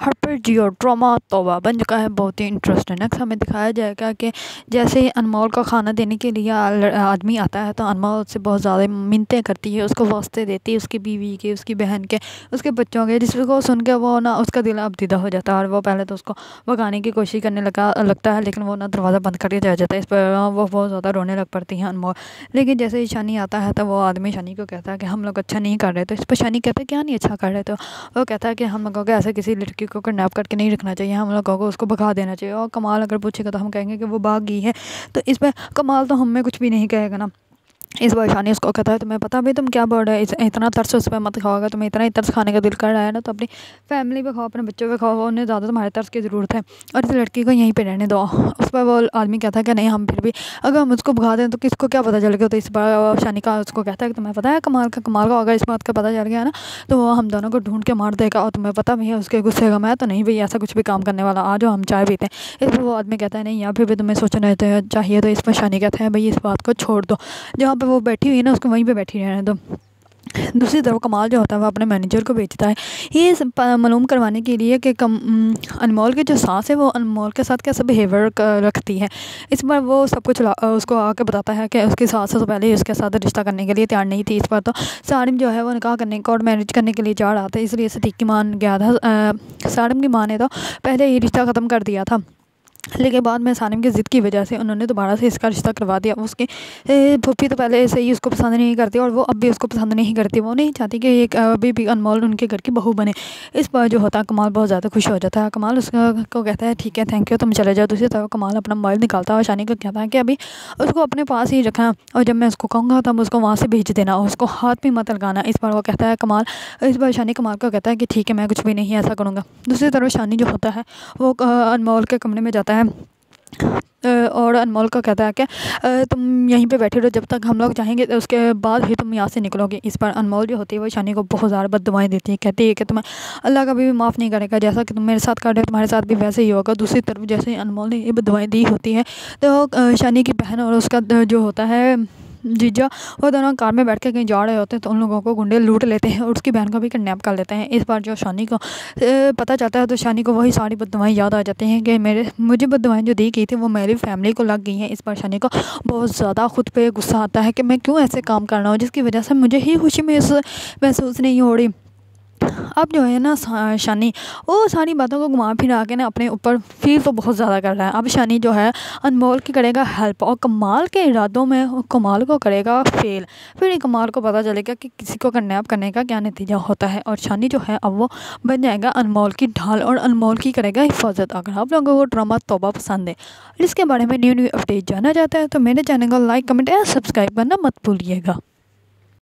हर जियो drama तौबा बन चुका है बहुत ही इंटरेस्टिंग। नेक्स्ट हमें दिखाया जाएगा कि जैसे ही अनमोल का खाना देने के लिए आदमी आता है तो अनमोल उससे बहुत ज़्यादा मिन्नतें करती है, उसको वास्ते देती है उसकी बीवी के, उसकी बहन के, उसके बच्चों के, जिसको सुन के वो ना उसका दिल अब दीदा हो जाता है और वो पहले तो उसको भगाने की कोशिश करने लगता है, लेकिन वो ना दरवाज़ा बंद करके चला जाता है। इस पर वो बहुत ज़्यादा रोने लग पड़ती हैं अनमोल। लेकिन जैसे ही शनी आता है तो वो आदमी शनी को कहता है कि हम लोग अच्छा नहीं कर रहे। तो इस पर शनी कहता है क्या नहीं अच्छा कर रहे। तो वो कहता है कि हम लोगों को ऐसे किसी लड़की को किडनैप करके नहीं रखना चाहिए, हम लोगों को उसको भगा देना चाहिए। और कमाल अगर पूछेगा तो हम कहेंगे कि वो भाग गई है। तो इस पर कमाल तो हमें कुछ भी नहीं कहेगा ना। इस बार शानी उसको कहता है तुम्हें पता भी तुम क्या बोल रहे हो, इतना तरस उस पर मत खाओगे, तुम्हें इतना ही तरस खाने का दिल कर रहा है ना तो अपनी फैमिली पे खाओ, अपने बच्चों पे खाओ, उन्हें ज़्यादा तुम्हारे तरस की ज़रूरत है और इस लड़की को यहीं पे रहने दो। उस पर वो आदमी कहता है कि नहीं हम फिर भी अगर हम उसको भगा दें तो किसको क्या पता चलेगा। तो इस बार शानी का उसको कहता है कि तुम्हें पता है कमाल का अगर इस बात का पता चल गया ना तो वो हम दोनों को ढूंढ के मार देगा और तुम्हें पता भी है उसके गुस्से का मैं तो नहीं भाई ऐसा कुछ भी काम करने वाला, आ जाओ हम चाय पीते हैं। इस पर वो आदमी कहता है नहीं यहाँ फिर भी तुम्हें सोचना चाहिए। तो इस पर शानी कहता है भाई इस बात को छोड़ दो, जहाँ पे वो बैठी हुई है ना उसको वहीं पे बैठी रहने दो। दूसरी तरफ कमाल जो होता है वो अपने मैनेजर को भेजता है ये मालूम करवाने के लिए कि अनमोल की जो सास है वो अनमोल के साथ कैसा बिहेवियर रखती है। इस बार वो सब कुछ उसको आके बताता है कि उसकी सास से पहले ही उसके साथ रिश्ता करने के लिए तैयार नहीं थी। इस बार तो सारिम जो है वो निकाह करने कोर्ट मैरिज करने के लिए जा रहा था, इसलिए सटीक की मान गया था। सारिम की माँ ने तो पहले ही रिश्ता ख़त्म कर दिया था, लेकिन बाद में सानिम की ज़िद की वजह से उन्होंने दोबारा से इसका रिश्ता करवा दिया। उसकी फूफी तो पहले से ही उसको पसंद नहीं करती और वो अब भी उसको पसंद नहीं करती, वो नहीं चाहती कि एक अभी भी अनमोल उनके घर की बहू बने। इस पर जो होता है कमाल बहुत ज़्यादा खुश हो जाता है। कमाल उसको कहता है ठीक है थैंक यू तुम चले जाओ। दूसरी तरफ कमाल अपना मोबाइल निकालता है और शानी को कहता है कि अभी उसको अपने पास ही रखना और जब मैं उसको कहूँगा तब उसको वहाँ से भेज देना, उसको हाथ भी मत लगाना। इस बार वो कहता है कमाल, इस बार शानी कमाल को कहता है कि ठीक है मैं कुछ भी नहीं ऐसा करूँगा। दूसरी तरफ शानी जो होता है वो अनमोल के कमरे में जाता है और अनमोल को कहता है कि तुम यहीं पे बैठे रहो जब तक हम लोग चाहेंगे तो उसके बाद ही तुम यहाँ से निकलोगे। इस पर अनमोल जो होती है वो शानी को बहुत ज़्यादा बददुआएं देती है, कहती है कि तुम्हें अल्लाह कभी भी माफ़ नहीं करेगा, जैसा कि तुम मेरे साथ कर रहे हो तुम्हारे साथ भी वैसे ही होगा। दूसरी तरफ जैसे अनमोल ने ये बददुआएं दी होती है तो शानी की बहन और उसका जो होता है जीजा वो दोनों कार में बैठ के कहीं जा रहे होते हैं तो उन लोगों को गुंडे लूट लेते हैं और उसकी बहन को भी किडनैप कर लेते हैं। इस बार जो शानी को पता चलता है तो शानी को वही सारी बददुआएं याद आ जाती हैं कि मुझे बददुआएं जो दी गई थी वो मेरी फैमिली को लग गई हैं। इस बार शानी को बहुत ज़्यादा खुद पे गुस्सा आता है कि मैं क्यों ऐसे काम कर रहा हूँ जिसकी वजह से मुझे ही खुशी महसूस नहीं हो रही। अब जो है ना शानी वो सारी बातों को घुमा फिरा के ना अपने ऊपर फील तो बहुत ज़्यादा कर रहा है। अब शानी जो है अनमोल की करेगा हेल्प और कमाल के इरादों में कमाल को करेगा फेल। फिर कमाल को पता चलेगा कि किसी को किडनैप करने का क्या नतीजा होता है और शानी जो है अब वो बन जाएगा अनमोल की ढाल और अनमोल की करेगा हिफाजत। अगर आप लोगों को ड्रामा तौबा पसंद है और इसके बारे में न्यू अपडेट जानना चाहते हैं तो मेरे चैनल को लाइक कमेंट या सब्सक्राइब करना मत भूलिएगा।